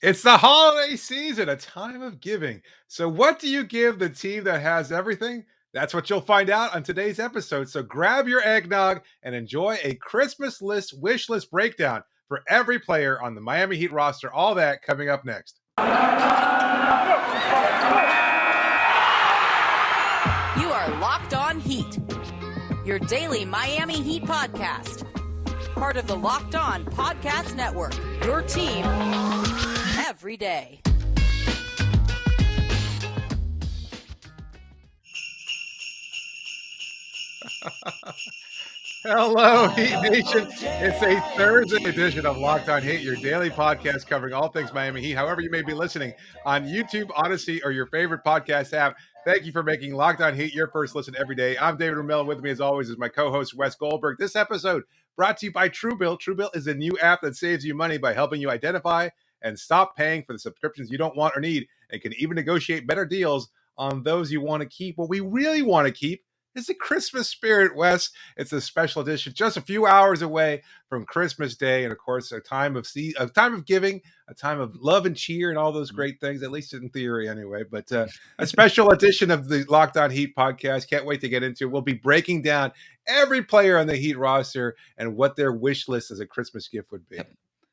It's the holiday season, a time of giving. So, what do you give the team that has everything? That's what you'll find out on today's episode. So, grab your eggnog and enjoy a Christmas list wish list breakdown for every player on the Miami Heat roster. All that coming up next. You are Locked On Heat, your daily Miami Heat podcast. Part of the Locked On Podcast Network, your team every day. Hello, Heat Nation. It's a Thursday edition of Locked On Heat, your daily podcast covering all things Miami Heat. However, you may be listening on YouTube, Odyssey, or your favorite podcast app. Thank you for making Locked On Heat your first listen every day. I'm David Ramil, and with me, as always, is my co-host Wes Goldberg. This episode brought to you by Truebill. Truebill is a new app that saves you money by helping you identify and stop paying for the subscriptions you don't want or need, and can even negotiate better deals on those you want to keep. What we really want to keep is the Christmas spirit, Wes. It's a special edition, just a few hours away from Christmas Day, and of course, a time of giving, a time of love and cheer, and all those great things. At least in theory, anyway. But a special edition of the Locked On Heat podcast. Can't wait to get into. We'll be breaking down every player on the Heat roster and what their wish list as a Christmas gift would be.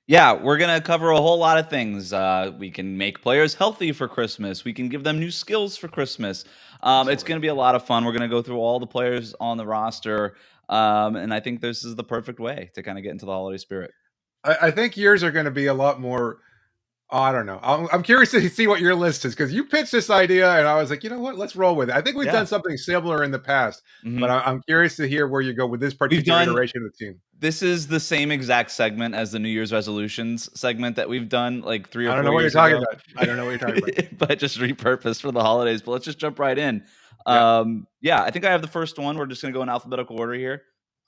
Yeah, we're going to cover a whole lot of things. We can make players healthy for Christmas. We can give them new skills for Christmas. It's going to be a lot of fun. We're going to go through all the players on the roster. And I think this is the perfect way to kind of get into the holiday spirit. I think yours are going to be a lot more. I don't know. I'm curious to see what your list is, because you pitched this idea and I was like, you know what? Let's roll with it. I think we've done something similar in the past, but I'm curious to hear where you go with this particular iteration of the team. This is the same exact segment as the New Year's resolutions segment that we've done like 3 or 4 years ago. I don't know what you're talking about. I don't know what you're talking about. But just repurposed for the holidays. But let's just jump right in. Yeah, I think I have the first one. We're just going to go in alphabetical order here.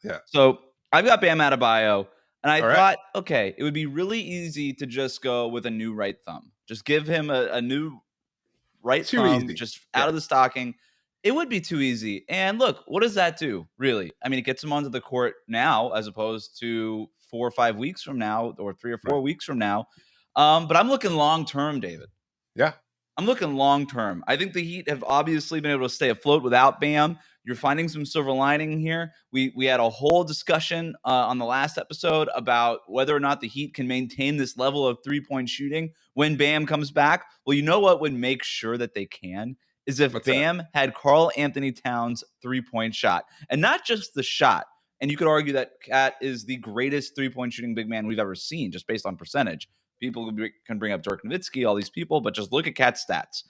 Yeah. So I've got Bam Adebayo. And I thought, okay, it would be really easy to just go with a new right thumb. Just give him a new right thumb, just out of the stocking. It would be too easy. And look, what does that do, really? I mean, it gets him onto the court now as opposed to 4 or 5 weeks from now, or 3 or 4 weeks from now. But I'm looking long-term, David. Yeah. I'm looking long-term. I think the Heat have obviously been able to stay afloat without Bam. You're finding some silver lining here. We had a whole discussion on the last episode about whether or not the Heat can maintain this level of three-point shooting when Bam comes back. Well, you know what would make sure that they can is if Bam had Karl Anthony Towns' three-point shot. And not just the shot. And you could argue that Cat is the greatest three-point shooting big man we've ever seen, just based on percentage. People can bring up Dirk Nowitzki, all these people, but just look at Cat's stats.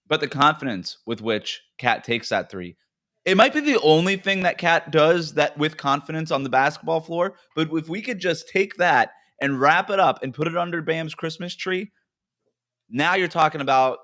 But the confidence with which Cat takes that three, it might be the only thing that Cat does that with confidence on the basketball floor. But if we could just take that and wrap it up and put it under Bam's Christmas tree, now you're talking about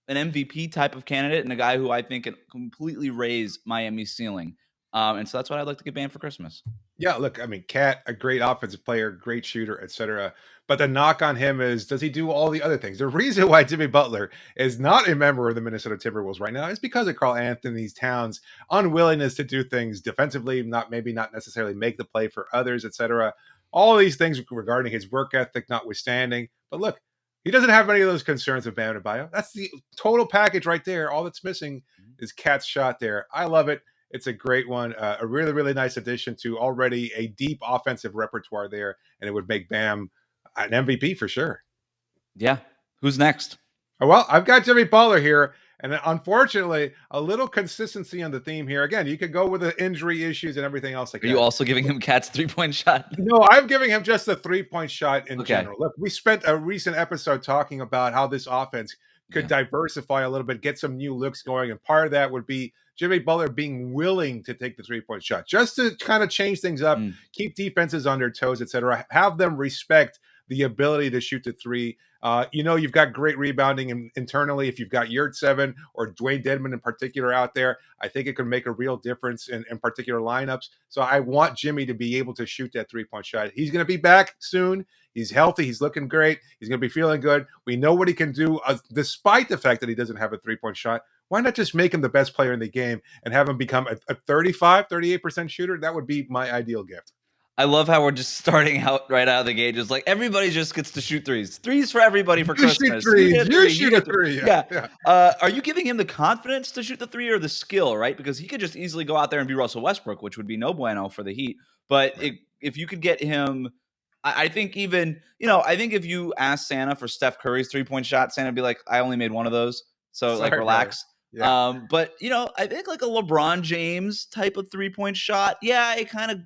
an MVP type of candidate and a guy who I think can completely raise Miami's ceiling. And so that's what I'd like to get Bam for Christmas. Yeah, look, I mean, Cat, a great offensive player, great shooter, etc. But the knock on him is, does he do all the other things? The reason why Jimmy Butler is not a member of the Minnesota Timberwolves right now is because of Karl Anthony Towns' unwillingness to do things defensively, maybe not necessarily make the play for others, etc. All these things regarding his work ethic notwithstanding. But look, he doesn't have any of those concerns with Bam Adebayo. That's the total package right there. All that's missing is Cat's shot there. I love it. It's a great one, a really, really nice addition to already a deep offensive repertoire there, and it would make Bam an MVP for sure. Yeah. Who's next? Well, I've got Jimmy Butler here, and unfortunately, a little consistency on the theme here. Again, you could go with the injury issues and everything else like that. Are you also giving him Cat's three-point shot? No, I'm giving him just a three-point shot in general. Look, we spent a recent episode talking about how this offense could diversify a little bit, get some new looks going, and part of that would be Jimmy Butler being willing to take the three-point shot, just to kind of change things up, keep defenses on their toes, etc. Have them respect the ability to shoot the three. You've got great rebounding internally. If you've got Yurtseven or Dwayne Dedmon in particular out there, I think it can make a real difference in particular lineups. So I want Jimmy to be able to shoot that three-point shot. He's going to be back soon. He's healthy. He's looking great. He's going to be feeling good. We know what he can do, despite the fact that he doesn't have a three-point shot. Why not just make him the best player in the game and have him become a 35, 38% shooter? That would be my ideal gift. I love how we're just starting out right out of the gate. Just like everybody just gets to shoot threes. Threes for everybody for You shoot Christmas. You threes. hit a You three. You shoot a hit the three. yeah. Yeah. Are you giving him the confidence to shoot the three or the skill? Right, because he could just easily go out there and be Russell Westbrook, which would be no bueno for the Heat. But Right. if you could get him, I think even I think if you ask Santa for Steph Curry's 3-point shot, Santa would be like, I only made one of those, so like Sorry, brother. relax. Yeah. But I think like a LeBron James type of 3-point shot, yeah, it kind of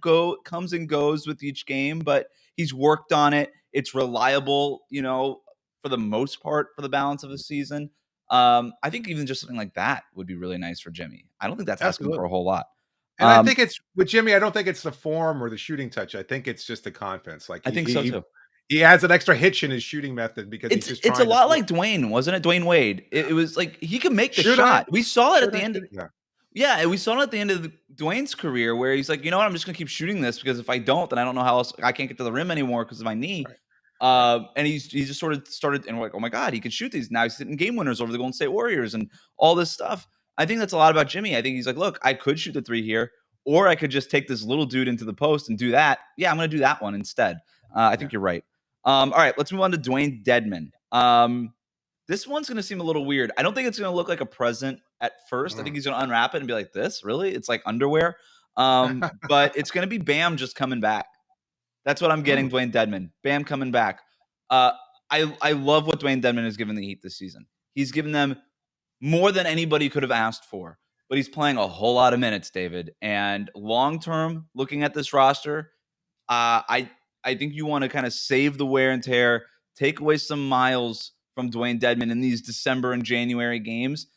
comes and goes with each game, but he's worked on it. It's reliable, for the most part for the balance of the season. I think even just something like that would be really nice for Jimmy. I don't think that's asking for a Absolutely. whole lot. And I think it's with Jimmy, I don't think it's the form or the shooting touch. I think it's just the confidence. Like I think so too. he adds an extra hitch in his shooting method because he's just It's a trying to lot like Dwayne, wasn't it? Dwayne Wade. It was like he could make the should I? shot. We saw it at Should the I end. shoot it? Yeah. Yeah, and we saw it at the end of Dwayne's career where he's like, you know what, I'm just gonna keep shooting this because if I don't, then I don't know how else I can't get to the rim anymore because of my knee. Right. Right. And he just sort of started, and we're like, oh my god, he can shoot these. Now he's hitting game winners over the Golden State Warriors and all this stuff. I think that's a lot about Jimmy. I think he's like, look, I could shoot the three here, or I could just take this little dude into the post and do that. Yeah, I'm gonna do that one instead. I think you're right. All right, let's move on to Dwayne Dedmon. This one's going to seem a little weird. I don't think it's going to look like a present at first. I think he's going to unwrap it and be like, this? Really? It's like underwear. But it's going to be Bam just coming back. That's what I'm getting, Dwayne Dedmon. Bam coming back. I love what Dwayne Dedmon has given the Heat this season. He's given them more than anybody could have asked for. But he's playing a whole lot of minutes, David. And long-term, looking at this roster, I think you want to kind of save the wear and tear, take away some miles from Dwayne Dedmon in these December and January games.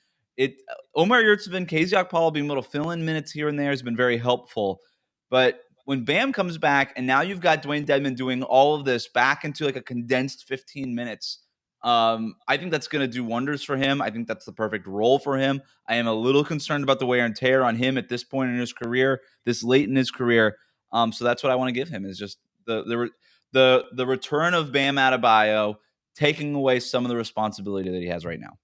Omer Yurtseven, KZ Okpala being able to fill in minutes here and there has been very helpful. But when Bam comes back, and now you've got Dwayne Dedmon doing all of this back into like a condensed 15 minutes, I think that's going to do wonders for him. I think that's the perfect role for him. I am a little concerned about the wear and tear on him at this point in his career, this late in his career. So that's what I want to give him is just the return of Bam Adebayo, taking away some of the responsibility that he has right now.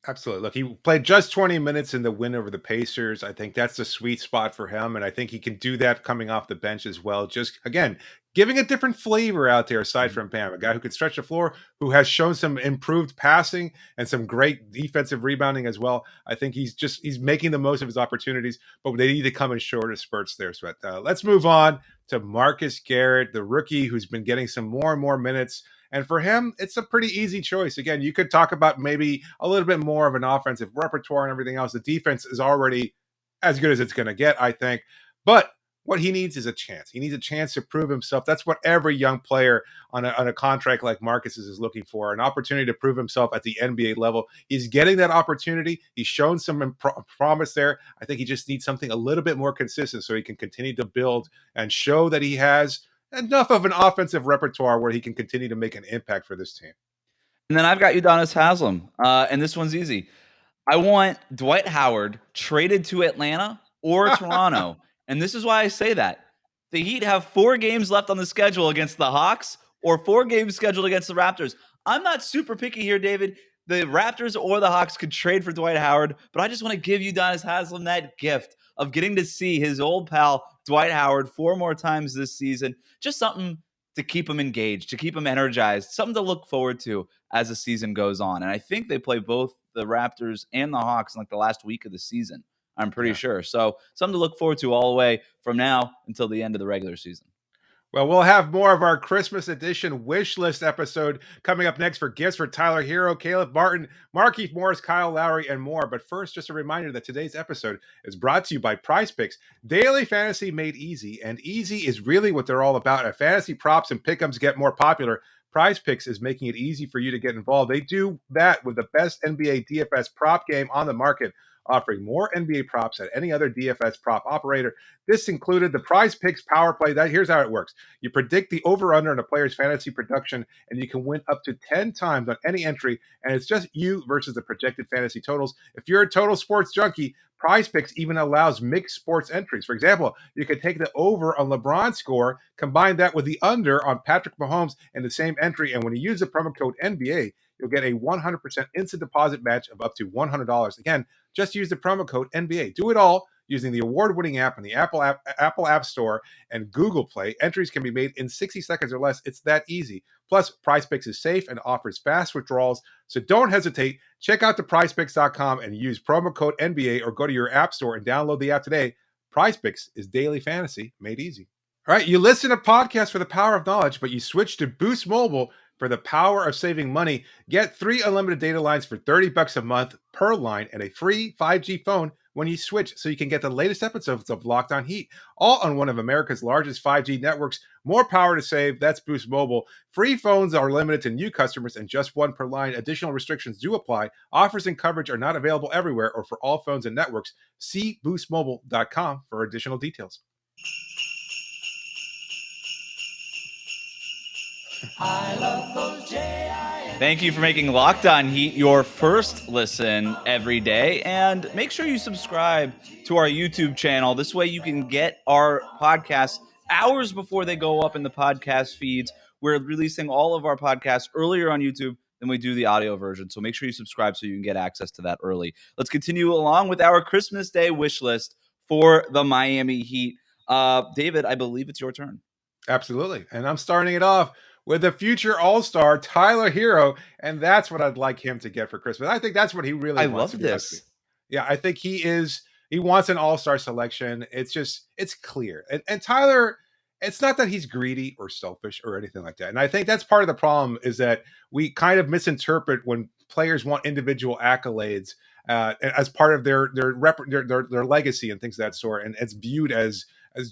Absolutely. Look, he played just 20 minutes in the win over the Pacers. I think that's the sweet spot for him. And I think he can do that coming off the bench as well. Just, again, giving a different flavor out there aside from Bam, a guy who can stretch the floor, who has shown some improved passing and some great defensive rebounding as well. I think he's making the most of his opportunities, but they need to come in shorter spurts there. So let's move on to Marcus Garrett, the rookie who's been getting some more and more minutes. And for him, it's a pretty easy choice. Again, you could talk about maybe a little bit more of an offensive repertoire and everything else. The defense is already as good as it's going to get, I think. But what he needs is a chance. He needs a chance to prove himself. That's what every young player on a contract like Marcus's is looking for, an opportunity to prove himself at the NBA level. He's getting that opportunity. He's shown some promise there. I think he just needs something a little bit more consistent so he can continue to build and show that he has enough of an offensive repertoire where he can continue to make an impact for this team. And then I've got Udonis Haslam, and this one's easy. I want Dwight Howard traded to Atlanta or Toronto, and this is why I say that. The Heat have 4 games left on the schedule against the Hawks or 4 games scheduled against the Raptors. I'm not super picky here, David. The Raptors or the Hawks could trade for Dwight Howard, but I just want to give Udonis Haslam that gift of getting to see his old pal Dwight Howard 4 more times this season. Just something to keep him engaged, to keep him energized, something to look forward to as the season goes on. And I think they play both the Raptors and the Hawks in like the last week of the season. I'm pretty sure. So something to look forward to all the way from now until the end of the regular season. Well, we'll have more of our Christmas edition wish list episode coming up next for gifts for Tyler Herro, Caleb Martin, Markieff Morris, Kyle Lowry, and more. But first, just a reminder that today's episode is brought to you by Prize Picks, daily fantasy made easy. And easy is really what they're all about. As fantasy props and pick'ems get more popular, Prize Picks is making it easy for you to get involved. They do that with the best NBA DFS prop game on the market, offering more NBA props than any other DFS prop operator. This included the Prize Picks Power Play. Here's how it works. You predict the over-under on a player's fantasy production, and you can win up to 10 times on any entry, and it's just you versus the projected fantasy totals. If you're a total sports junkie, Prize Picks even allows mixed sports entries. For example, you could take the over on LeBron's score, combine that with the under on Patrick Mahomes in the same entry, and when you use the promo code NBA, you'll get a 100% instant deposit match of up to $100. Again, just use the promo code NBA. Do it all using the award-winning app in the Apple App Store and Google Play. Entries can be made in 60 seconds or less. It's that easy. Plus, PrizePicks is safe and offers fast withdrawals, so don't hesitate. Check out the PrizePicks.com and use promo code NBA or go to your app store and download the app today. PrizePicks is daily fantasy made easy. All right, you listen to podcasts for the power of knowledge, but you switch to Boost Mobile for the power of saving money. Get 3 unlimited data lines for $30 a month per line and a free 5G phone when you switch, so you can get the latest episodes of Locked On Heat, all on one of America's largest 5G networks. More power to save. That's Boost Mobile. Free phones are limited to new customers and just one per line. Additional restrictions do apply. Offers and coverage are not available everywhere or for all phones and networks. See boostmobile.com for additional details. Thank you for making Locked On Heat your first listen every day. And make sure you subscribe to our YouTube channel. This way you can get our podcasts hours before they go up in the podcast feeds. We're releasing all of our podcasts earlier on YouTube than we do the audio version. So make sure you subscribe so you can get access to that early. Let's continue along with our Christmas Day wish list for the Miami Heat. David, I believe it's your turn. Absolutely. And I'm starting it off with a future All-Star, Tyler Herro, and that's what I'd like him to get for Christmas. I think that's what he really wants. I love this. Yeah, I think he wants an All-Star selection. It's clear. And Tyler, it's not that he's greedy or selfish or anything like that. And I think that's part of the problem, is that we kind of misinterpret when players want individual accolades as part of their legacy and things of that sort, and it's viewed as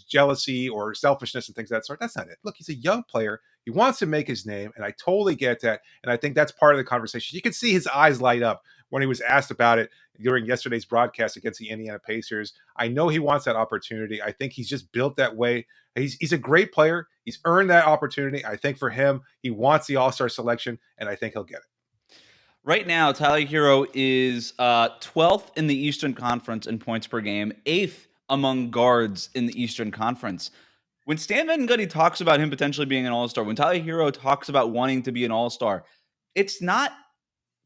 jealousy or selfishness and things of that sort. That's not it. Look, he's a young player. He wants to make his name, and I totally get that. And I think that's part of the conversation. You can see his eyes light up when he was asked about it during yesterday's broadcast against the Indiana Pacers. I know he wants that opportunity. I think he's just built that way. He's a great player. He's earned that opportunity. I think for him, he wants the All-Star selection, and I think he'll get it. Right now, Tyler Herro is 12th in the Eastern Conference in points per game, 8th among guards in the Eastern Conference. When Stan Van Gundy talks about him potentially being an All-Star, when Tyler Herro talks about wanting to be an All-Star, it's not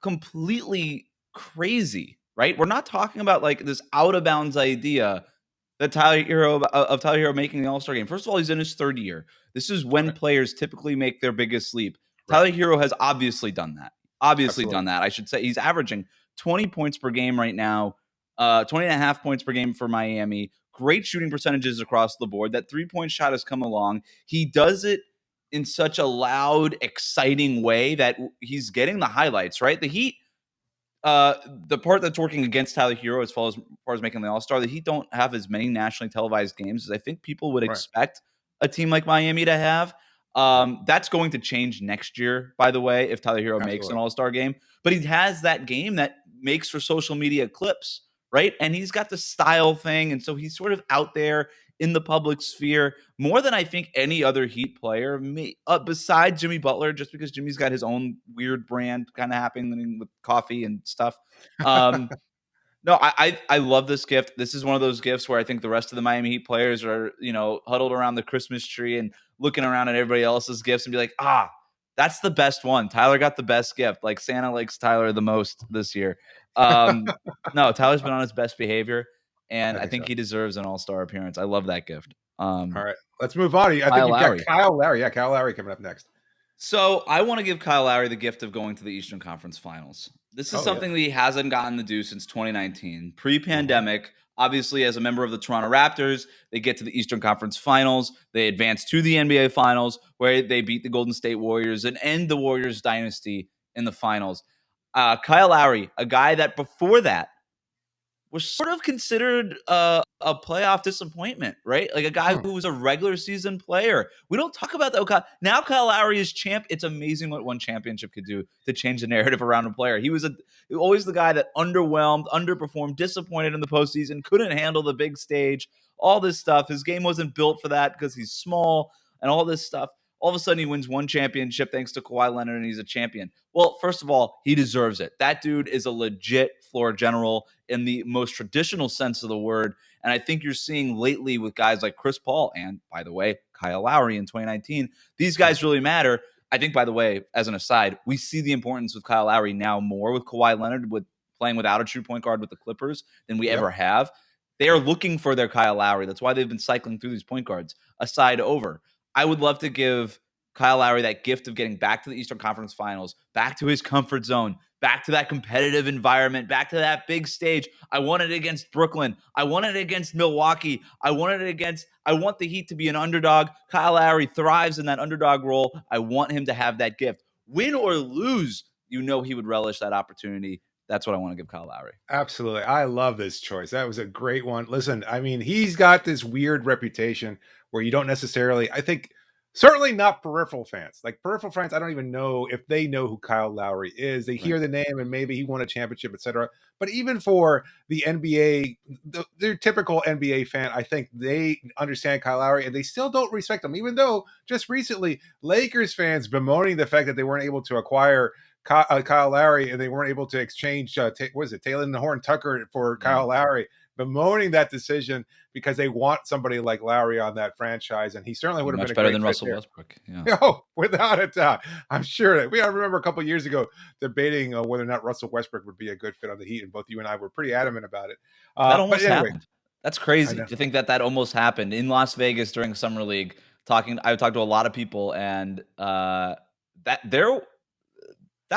completely crazy, right? We're not talking about like this out-of-bounds idea that Tyler Herro making the All-Star game. First of all, he's in his third year. This is when players typically make their biggest leap. Tyler Herro has obviously done that. I should say. He's averaging 20 points per game right now, 20 and a half points per game for Miami. Great shooting percentages across the board. That three-point shot has come along. He does it in such a loud, exciting way that he's getting the highlights, right? The Heat, the part that's working against Tyler Herro as far as making the All-Star, the Heat don't have as many nationally televised games as I think people would expect a team like Miami to have. That's going to change next year, by the way, if Tyler Herro makes an All-Star game. But he has that game that makes for social media clips, right? And he's got the style thing, and so he's sort of out there in the public sphere more than I think any other Heat player, besides Jimmy Butler, just because Jimmy's got his own weird brand kind of happening with coffee and stuff. No, I love this gift. This is one of those gifts where I think the rest of the Miami Heat players are, huddled around the Christmas tree and looking around at everybody else's gifts and be like, that's the best one. Tyler got the best gift. Like Santa likes Tyler the most this year. No, Tyler's been on his best behavior, and I think he deserves an All-Star appearance. I love that gift. All right, let's move on. I think you've got Kyle Lowry. Yeah, Kyle Lowry coming up next. So I want to give Kyle Lowry the gift of going to the Eastern Conference Finals. This is something that he hasn't gotten to do since 2019. Pre-pandemic, obviously, as a member of the Toronto Raptors, they get to the Eastern Conference Finals. They advance to the NBA Finals, where they beat the Golden State Warriors and end the Warriors dynasty in the finals. Kyle Lowry, a guy that before that was sort of considered a playoff disappointment, right? Like a guy who was a regular season player. We don't talk about that. Now Kyle Lowry is champ. It's amazing what one championship could do to change the narrative around a player. He was always the guy that underwhelmed, underperformed, disappointed in the postseason, couldn't handle the big stage, all this stuff. His game wasn't built for that because he's small and all this stuff. All of a sudden, he wins one championship thanks to Kawhi Leonard, and he's a champion. Well, first of all, he deserves it. That dude is a legit floor general in the most traditional sense of the word. And I think you're seeing lately with guys like Chris Paul and, by the way, Kyle Lowry in 2019, these guys really matter. I think, by the way, as an aside, we see the importance with Kyle Lowry now more with Kawhi Leonard with playing without a true point guard with the Clippers than we ever have. They are looking for their Kyle Lowry. That's why they've been cycling through these point guards aside over. I would love to give Kyle Lowry that gift of getting back to the Eastern Conference Finals, back to his comfort zone, back to that competitive environment, back to that big stage. I wanted it against Brooklyn. I wanted it against Milwaukee. I want the Heat to be an underdog. Kyle Lowry thrives in that underdog role. I want him to have that gift. Win or lose, he would relish that opportunity. That's what I want to give Kyle Lowry. Absolutely. I love this choice. That was a great one. Listen, I mean, he's got this weird reputation where you don't necessarily, I think, certainly not peripheral fans. Like peripheral fans, I don't even know if they know who Kyle Lowry is. They hear the name and maybe he won a championship, etc. But even for the NBA, their typical NBA fan, I think they understand Kyle Lowry and they still don't respect him, even though just recently Lakers fans bemoaning the fact that they weren't able to acquire Kyle Lowry and they weren't able to exchange what is it, Taylor Horn Tucker for Kyle Lowry, bemoaning that decision because they want somebody like Lowry on that franchise, and he certainly would have much been better great than fit Russell there. Westbrook. Yeah. Oh, without a doubt. I'm sure that I remember a couple of years ago debating whether or not Russell Westbrook would be a good fit on the Heat, and both you and I were pretty adamant about it. That But almost anyway, happened. That's crazy to think that almost happened in Las Vegas during Summer League. I talked to a lot of people, and that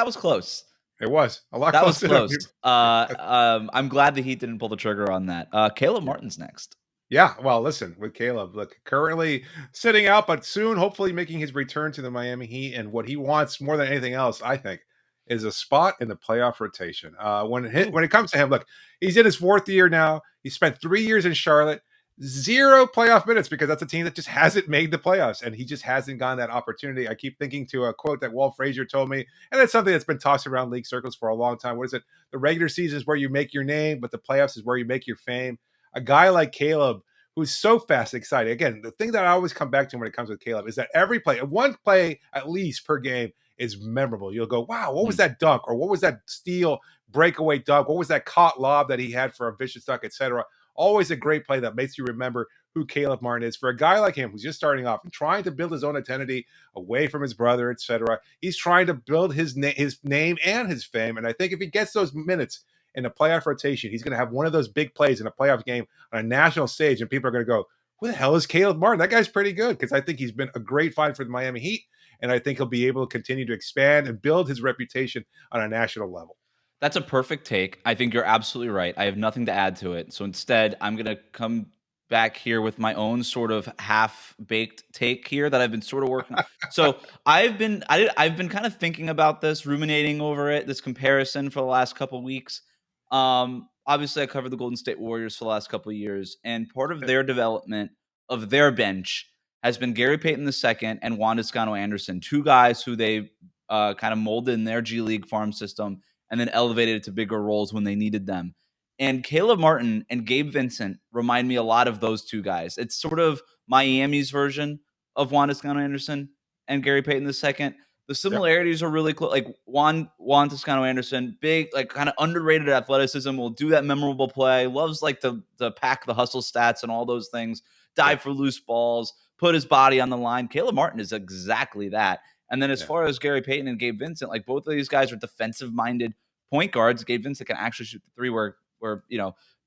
was close. It was a lot That was closer. close. I'm glad the Heat didn't pull the trigger on that. Caleb Martin's next. Yeah, well, listen, with Caleb, look, currently sitting out, but soon, hopefully, making his return to the Miami Heat. And what he wants more than anything else, I think, is a spot in the playoff rotation. When it comes to him, look, he's in his fourth year now. He spent 3 years in Charlotte, 0 playoff minutes because that's a team that just hasn't made the playoffs, and he just hasn't gotten that opportunity. I keep thinking to a quote that Walt Frazier told me, and it's something that's been tossed around league circles for a long time. What is it? The regular season is where you make your name, but the playoffs is where you make your fame. A guy like Caleb, who's so fast, exciting. Again, the thing that I always come back to when it comes with Caleb is that every play, one play at least per game, is memorable. You'll go, wow, what was that dunk? Or what was that steal breakaway dunk? What was that caught lob that he had for a vicious dunk, etc.? Always a great play that makes you remember who Caleb Martin is. For a guy like him who's just starting off and trying to build his own identity away from his brother, etc., he's trying to build his name and his fame. And I think if he gets those minutes in a playoff rotation, he's going to have one of those big plays in a playoff game on a national stage, and people are going to go, who the hell is Caleb Martin? That guy's pretty good, because I think he's been a great find for the Miami Heat, and I think he'll be able to continue to expand and build his reputation on a national level. That's a perfect take. I think you're absolutely right. I have nothing to add to it. So instead, I'm going to come back here with my own sort of half-baked take here that I've been sort of working on. So I've been kind of thinking about this, ruminating over it, this comparison for the last couple of weeks. Obviously, I covered the Golden State Warriors for the last couple of years, and part of their development of their bench has been Gary Payton II and Juan Toscano-Anderson, two guys who they kind of molded in their G League farm system and then elevated to bigger roles when they needed them. And Caleb Martin and Gabe Vincent remind me a lot of those two guys. It's sort of Miami's version of Juan Toscano-Anderson and Gary Payton II. The similarities are really close. Like Juan Toscano-Anderson, big, like kind of underrated athleticism, will do that memorable play, loves like to pack the hustle stats and all those things, dive for loose balls, put his body on the line. Caleb Martin is exactly that. And then as far as Gary Payton and Gabe Vincent, like both of these guys are defensive-minded point guards. Gabe Vincent can actually shoot the three where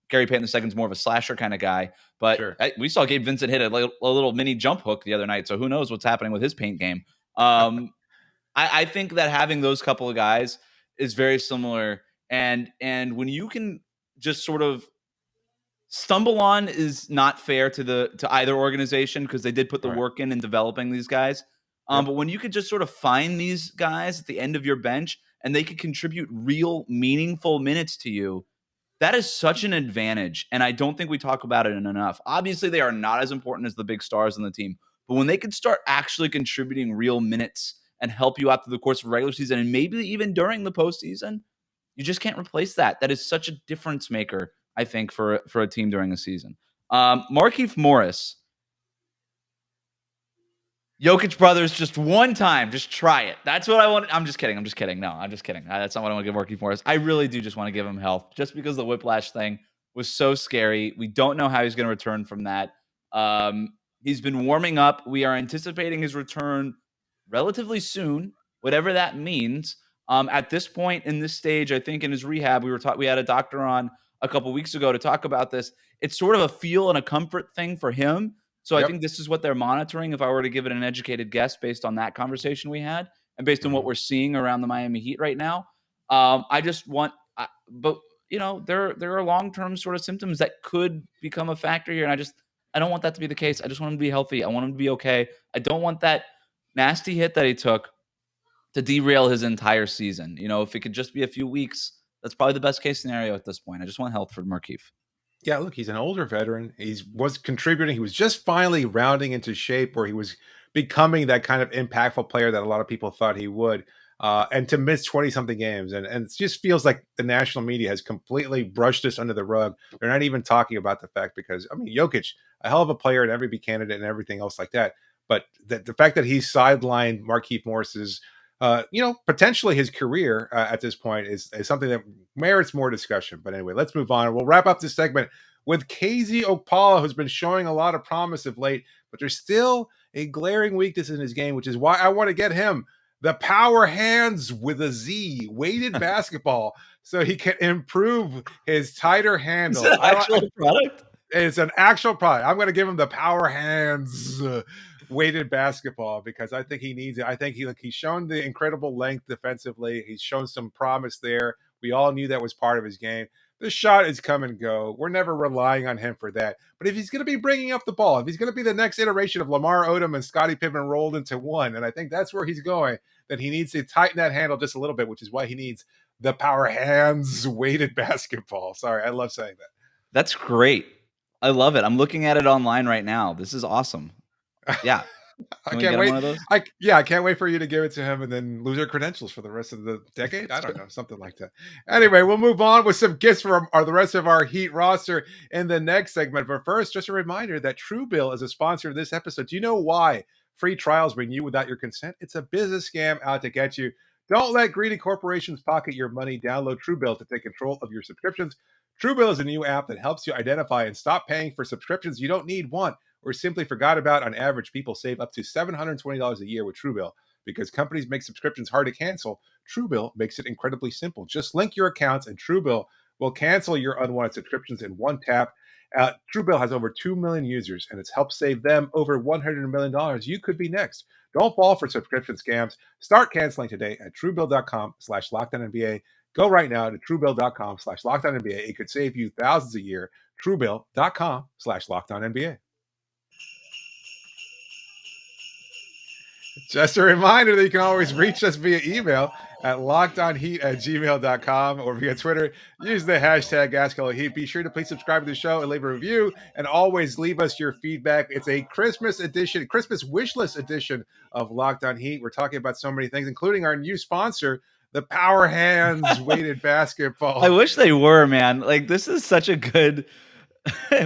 Gary Payton II is more of a slasher kind of guy. But we saw Gabe Vincent hit a little mini jump hook the other night, so who knows what's happening with his paint game. I think that having those couple of guys is very similar. And when you can just sort of stumble on is not fair to either organization, because they did put the work in developing these guys. But when you could just sort of find these guys at the end of your bench and they could contribute real meaningful minutes to you, that is such an advantage. And I don't think we talk about it enough. Obviously, they are not as important as the big stars on the team. But when they could start actually contributing real minutes and help you out through the course of regular season and maybe even during the postseason, you just can't replace that. That is such a difference maker, I think, for a team during a season. Markieff Morris. Jokic brothers, just one time, just try it. That's what I want. I'm just kidding. No, I'm just kidding. That's not what I want to give Markieff Morris. I really do just want to give him health, just because the whiplash thing was so scary. We don't know how he's going to return from that. He's been warming up. We are anticipating his return relatively soon, whatever that means. At this point in this stage, I think in his rehab, we had a doctor on a couple weeks ago to talk about this. It's sort of a feel and a comfort thing for him. So I Yep. think this is what they're monitoring. If I were to give it an educated guess based on that conversation we had and based on what we're seeing around the Miami Heat right now, I just want, but there are long-term sort of symptoms that could become a factor here. And I don't want that to be the case. I just want him to be healthy. I want him to be okay. I don't want that nasty hit that he took to derail his entire season. If it could just be a few weeks, that's probably the best case scenario at this point. I just want health for Markieff. Yeah, look, he's an older veteran. He was contributing. He was just finally rounding into shape where he was becoming that kind of impactful player that a lot of people thought he would. And to miss 20-something games. And it just feels like the national media has completely brushed this under the rug. They're not even talking about the fact because, Jokic, a hell of a player and MVP candidate and everything else like that. But the fact that he's sidelined Markieff Morris's potentially his career at this point is something that merits more discussion. But anyway, let's move on. We'll wrap up this segment with KZ Okpala, who's been showing a lot of promise of late, but there's still a glaring weakness in his game, which is why I want to get him the power hands with a Z, weighted basketball, so he can improve his tighter handle. Is it an actual product? It's an actual product. I'm going to give him the power hands weighted basketball because I think he needs it. I think he's shown the incredible length defensively. He's shown some promise there. We all knew that was part of his game. The shot is come and go. We're never relying on him for that. But if he's going to be bringing up the ball, if he's going to be the next iteration of Lamar Odom and Scottie Pippen rolled into one, and I think that's where he's going, then he needs to tighten that handle just a little bit, which is why he needs the power hands weighted basketball. Sorry, I love saying that. That's great. I love it. I'm looking at it online right now. This is awesome. Yeah. I can't wait. I can't wait for you to give it to him and then lose our credentials for the rest of the decade. I don't know, something like that. Anyway, we'll move on with some gifts from the rest of our Heat roster in the next segment. But first, just a reminder that Truebill is a sponsor of this episode. Do you know why free trials renew without your consent? It's a business scam out to get you. Don't let greedy corporations pocket your money. Download Truebill to take control of your subscriptions. Truebill is a new app that helps you identify and stop paying for subscriptions you don't need, want, or simply forgot about. On average, people save up to $720 a year with Truebill. Because companies make subscriptions hard to cancel, Truebill makes it incredibly simple. Just link your accounts and Truebill will cancel your unwanted subscriptions in one tap. Truebill has over 2 million users, and it's helped save them over $100 million. You could be next. Don't fall for subscription scams. Start canceling today at Truebill.com/LockedOnNBA. Go right now to Truebill.com/LockedOnNBA. It could save you thousands a year. Truebill.com/LockedOnNBA. Just a reminder that you can always reach us via email at lockedonheat@gmail.com or via Twitter. Use the hashtag AskHelloHeat. Be sure to please subscribe to the show and leave a review, and always leave us your feedback. It's a Christmas wish list edition of Locked On Heat. We're talking about so many things, including our new sponsor, the Power Hands weighted basketball. I wish they were, man. Like, this is such a good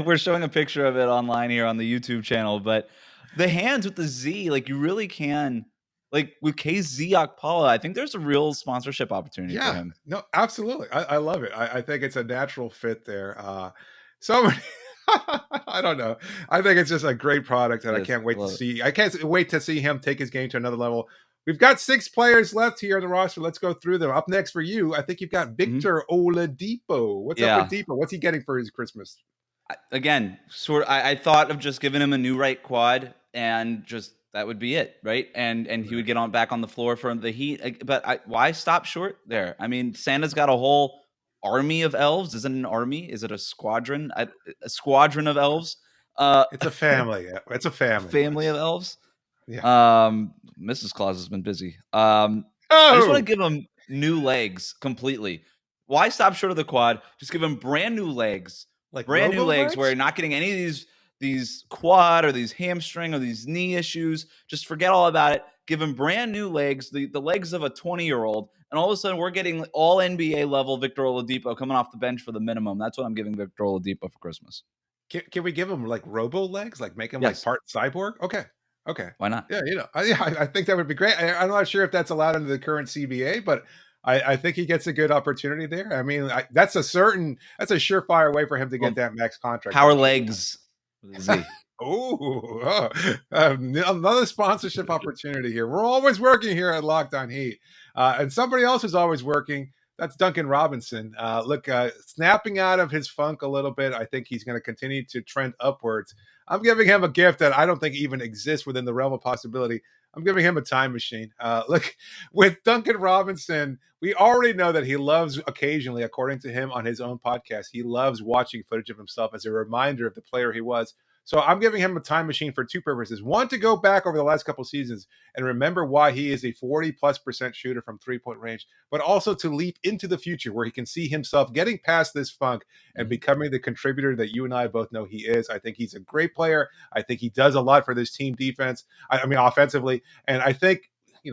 we're showing a picture of it online here on the YouTube channel, but the hands with the Z, like, you really can, like, with KZ Okpala, I think there's a real sponsorship opportunity for him. No, absolutely. I love it. I think it's a natural fit there. So many I don't know. I think it's just a great product, and I can't wait to see. I can't wait to see him take his game to another level. We've got 6 players left here on the roster. Let's go through them. Up next for you, I think you've got Victor Oladipo. What's up with Depot? What's he getting for his Christmas? Again, I thought of just giving him a new right quad, and just that would be it, right? And he would get back on the floor for the Heat. But why stop short there? I mean, Santa's got a whole army of elves. Is it an army? Is it a squadron? A squadron of elves? It's a family. It's a family of elves. Yeah. Mrs. Claus has been busy. I just want to give him new legs completely. Why stop short of the quad? Just give him brand new legs. Like brand new legs where you're not getting any of these quad or these hamstring or these knee issues. Just forget all about it. Give him brand new legs, the legs of a 20-year-old, and all of a sudden we're getting all NBA level Victor Oladipo coming off the bench for the minimum. That's what I'm giving Victor Oladipo for Christmas. Can we give him like robo legs, like make him like part cyborg? Okay. Why not? Yeah, I think that would be great. I'm not sure if that's allowed under the current CBA, but I think he gets a good opportunity there. I mean, that's a surefire way for him to get that max contract. Power legs. Another sponsorship opportunity here. We're always working here at Locked On Heat. And somebody else is always working. That's Duncan Robinson. Look, snapping out of his funk a little bit. I think he's going to continue to trend upwards. I'm giving him a gift that I don't think even exists within the realm of possibility. I'm giving him a time machine. Look, with Duncan Robinson, we already know that he loves occasionally, according to him on his own podcast, he loves watching footage of himself as a reminder of the player he was. So I'm giving him a time machine for two purposes. One, to go back over the last couple seasons and remember why he is a 40+% shooter from 3-point range, but also to leap into the future where he can see himself getting past this funk and becoming the contributor that you and I both know he is. I think he's a great player. I think he does a lot for this team defense. I mean, offensively. And I think,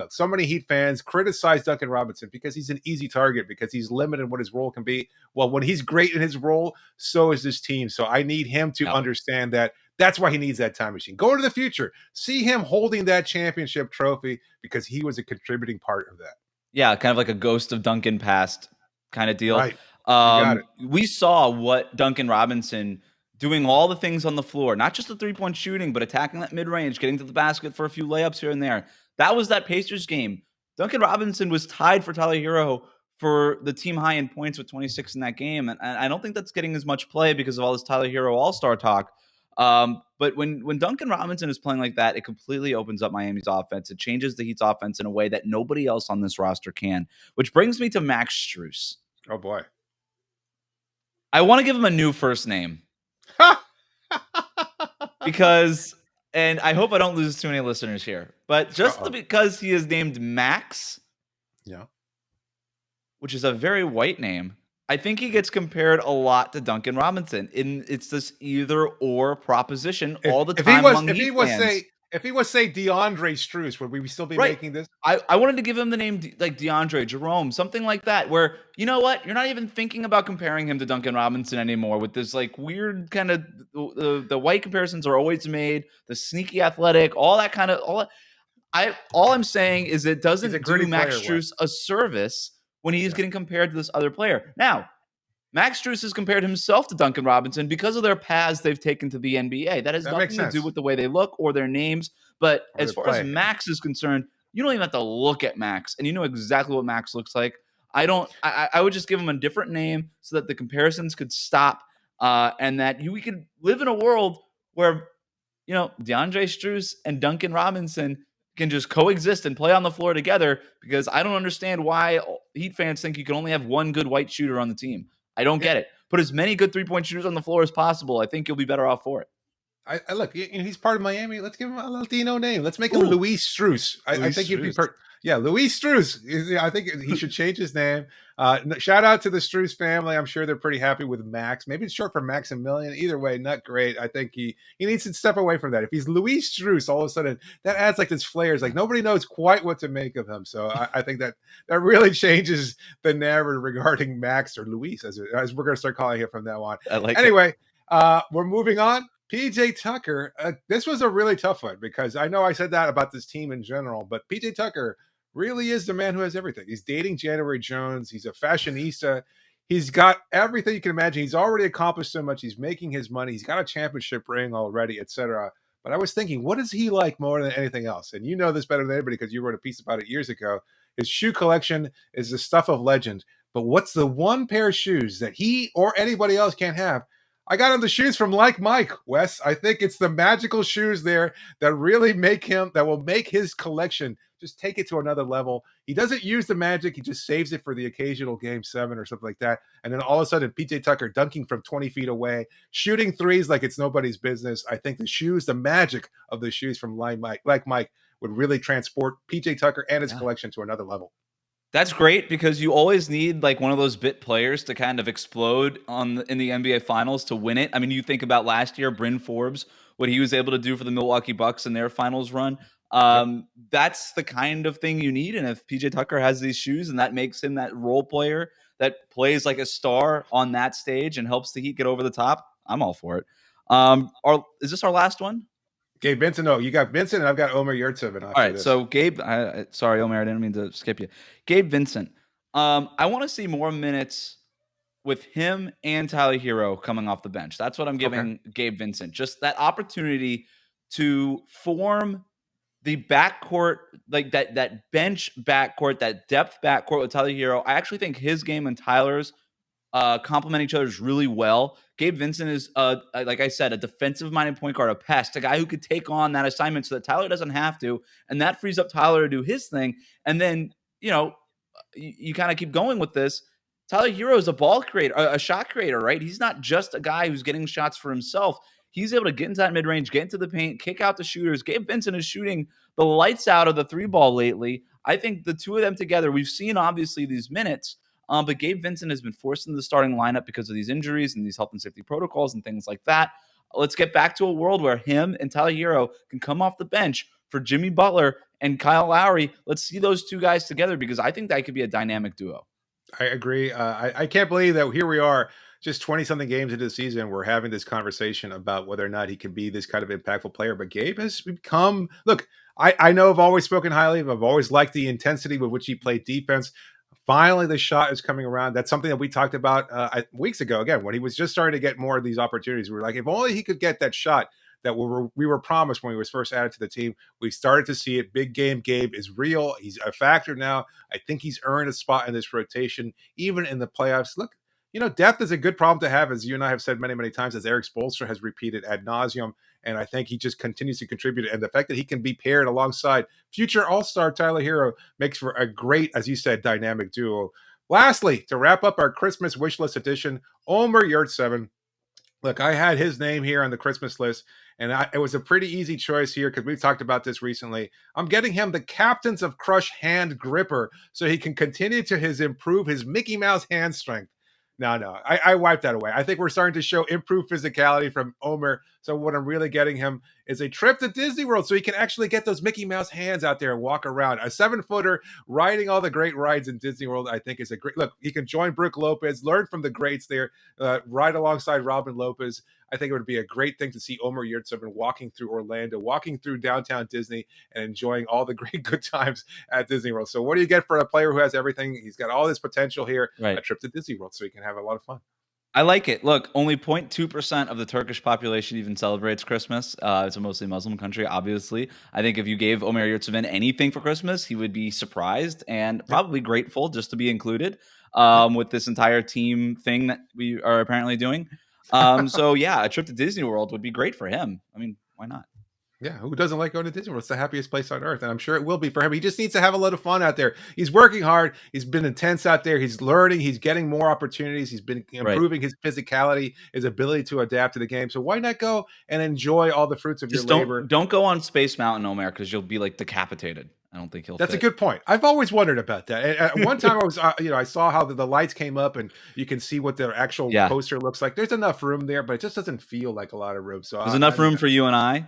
so many Heat fans criticize Duncan Robinson because he's an easy target, because he's limited in what his role can be. Well, when he's great in his role, so is this team. So I need him to understand that that's why he needs that time machine. Go to the future. See him holding that championship trophy because he was a contributing part of that. Yeah, kind of like a ghost of Duncan past kind of deal. Right. You got it. We saw what Duncan Robinson doing all the things on the floor, not just the 3-point shooting, but attacking that mid-range, getting to the basket for a few layups here and there. That was that Pacers game. Duncan Robinson was tied for Tyler Herro for the team high in points with 26 in that game. And I don't think that's getting as much play because of all this Tyler Herro all-star talk. But when Duncan Robinson is playing like that, it completely opens up Miami's offense. It changes the Heat's offense in a way that nobody else on this roster can, which brings me to Max Strus. Oh, boy. I want to give him a new first name. Because, and I hope I don't lose too many listeners here, but just because he is named Max, which is a very white name, I think he gets compared a lot to Duncan Robinson. It's this either or proposition all the time among Heat fans. If he was, say, DeAndre Strus, would we still be making this? I wanted to give him the name like DeAndre, Jerome, something like that, where, you know what? You're not even thinking about comparing him to Duncan Robinson anymore with this like weird kind of the white comparisons are always made, the sneaky athletic, all that kind of all I'm saying is it doesn't do Max Strus a service when he's getting compared to this other player. Now, Max Strus has compared himself to Duncan Robinson because of their paths they've taken to the NBA. That has nothing to do with the way they look or their names. But as far as Max is concerned, you don't even have to look at Max, and you know exactly what Max looks like. I would just give him a different name so that the comparisons could stop, and that we could live in a world where, DeAndre Strus and Duncan Robinson can just coexist and play on the floor together, because I don't understand why Heat fans think you can only have one good white shooter on the team. I don't get it. Put as many good 3-point shooters on the floor as possible. I think you'll be better off for it. I look, he's part of Miami. Let's give him a Latino name. Let's make him Luis Strus. I think he'd be Luis Strus. I think he should change his name. Shout out to the Strus family. I'm sure they're pretty happy with Max. Maybe it's short for Maximilian. Either way, not great. I think he needs to step away from that. If he's Luis Strus, all of a sudden that adds like this flair. It's like nobody knows quite what to make of him. So I think that really changes the narrative regarding Max, or Luis, as we're going to start calling him from now on. Anyway, we're moving on. PJ Tucker, this was a really tough one, because I know I said that about this team in general, but PJ Tucker really is the man who has everything. He's dating January Jones. He's a fashionista. He's got everything you can imagine. He's already accomplished so much. He's making his money. He's got a championship ring already, etc. But I was thinking, what is he like more than anything else? And you know this better than anybody because you wrote a piece about it years ago. His shoe collection is the stuff of legend. But what's the one pair of shoes that he or anybody else can't have? I got him the shoes from Like Mike, Wes. I think it's the magical shoes there that really will make his collection just take it to another level. He doesn't use the magic. He just saves it for the occasional game 7 or something like that. And then all of a sudden, PJ Tucker dunking from 20 feet away, shooting threes like it's nobody's business. I think the magic of the shoes from Like Mike would really transport PJ Tucker and his collection to another level. That's great, because you always need like one of those bit players to kind of explode in the NBA Finals to win it. I mean, you think about last year, Bryn Forbes, what he was able to do for the Milwaukee Bucks in their finals run. That's the kind of thing you need. And if PJ Tucker has these shoes and that makes him that role player that plays like a star on that stage and helps the Heat get over the top, I'm all for it. Is this our last one? Gabe Vincent. No, you got Vincent, and I've got Omer Yurtseven. All right, so Gabe, sorry, Omer, I didn't mean to skip you. Gabe Vincent. I want to see more minutes with him and Tyler Herro coming off the bench. That's what I'm giving Gabe Vincent. Just that opportunity to form the backcourt, like that bench backcourt, that depth backcourt with Tyler Herro, I actually think his game and Tyler's complement each other really well. Gabe Vincent is, like I said, a defensive-minded point guard, a pest, a guy who could take on that assignment so that Tyler doesn't have to, and that frees up Tyler to do his thing. And then, you kind of keep going with this. Tyler Herro is a ball creator, a shot creator, right? He's not just a guy who's getting shots for himself. He's able to get into that mid-range, get into the paint, kick out the shooters. Gabe Vincent is shooting the lights out of the three ball lately. I think the two of them together, we've seen obviously these minutes, but Gabe Vincent has been forced into the starting lineup because of these injuries and these health and safety protocols and things like that. Let's get back to a world where him and Tyler Herro can come off the bench for Jimmy Butler and Kyle Lowry. Let's see those two guys together because I think that could be a dynamic duo. I agree. I can't believe that here we are, just 20-something games into the season, we're having this conversation about whether or not he can be this kind of impactful player. But Gabe has become, look, I know I've always spoken highly of him. I've always liked the intensity with which he played defense. Finally, the shot is coming around. That's something that we talked about weeks ago, again, when he was just starting to get more of these opportunities. We were like, if only he could get that shot that we were promised when he was first added to the team. We started to see it. Big game Gabe is real. He's a factor now. I think he's earned a spot in this rotation, even in the playoffs. Look, depth is a good problem to have, as you and I have said many, many times, as Eric Spoelstra has repeated ad nauseum. And I think he just continues to contribute. And the fact that he can be paired alongside future All-Star Tyler Herro makes for a great, as you said, dynamic duo. Lastly, to wrap up our Christmas wish list edition, Omer Yurtseven. Look, I had his name here on the Christmas list, and it was a pretty easy choice here because we've talked about this recently. I'm getting him the Captains of Crush hand gripper so he can continue to improve his Mickey Mouse hand strength. No, I wiped that away. I think we're starting to show improved physicality from Omer. So what I'm really getting him is a trip to Disney World so he can actually get those Mickey Mouse hands out there and walk around. A 7-footer riding all the great rides in Disney World, I think is a great look. He can join Brooke Lopez, learn from the greats there, ride alongside Robin Lopez. I think it would be a great thing to see Omer Yurtseven walking through Orlando, walking through downtown Disney, and enjoying all the great good times at Disney World. So what do you get for a player who has everything? He's got all this potential here, right. A trip to Disney World so he can have a lot of fun. I like it. Look, only 0.2% of the Turkish population even celebrates Christmas. It's a mostly Muslim country, obviously. I think if you gave Omer Yurtseven anything for Christmas, he would be surprised and probably grateful just to be included with this entire team thing that we are apparently doing. So, yeah, a trip to Disney World would be great for him. I mean, why not? Yeah, who doesn't like going to Disney World? It's the happiest place on earth, and I'm sure it will be for him. He just needs to have a lot of fun out there. He's working hard. He's been intense out there. He's learning. He's getting more opportunities. He's been improving his physicality, his ability to adapt to the game. So why not go and enjoy all the fruits of your labor? Don't go on Space Mountain, Omer, because you'll be like decapitated. I don't think he'll. That's a good point. I've always wondered about that. And at one time, I was, I saw how the lights came up, and you can see what the actual poster looks like. There's enough room there, but it just doesn't feel like a lot of room. So there's enough room for you and I.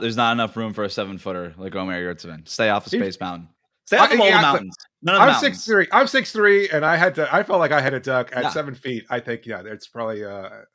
There's not enough room for a 7-footer like Omer Yurtseven. Stay off of Space Mountain. Stay off of all the mountains. None of the mountains. 6'3". I'm 6'3", and I felt like I had a duck at 7 feet. I think, it's probably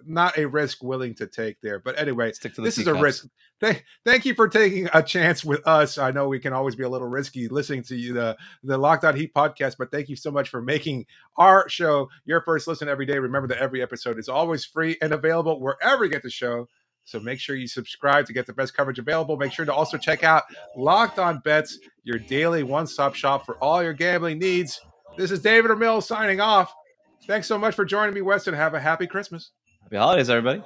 not a risk willing to take there. But anyway, this is a risk. Thank you for taking a chance with us. I know we can always be a little risky listening to you, the Locked On Heat podcast, but thank you so much for making our show your first listen every day. Remember that every episode is always free and available wherever you get the show. So make sure you subscribe to get the best coverage available. Make sure to also check out Locked On Bets, your daily one-stop shop for all your gambling needs. This is David Ramil signing off. Thanks so much for joining me, Weston. Have a happy Christmas. Happy holidays, everybody.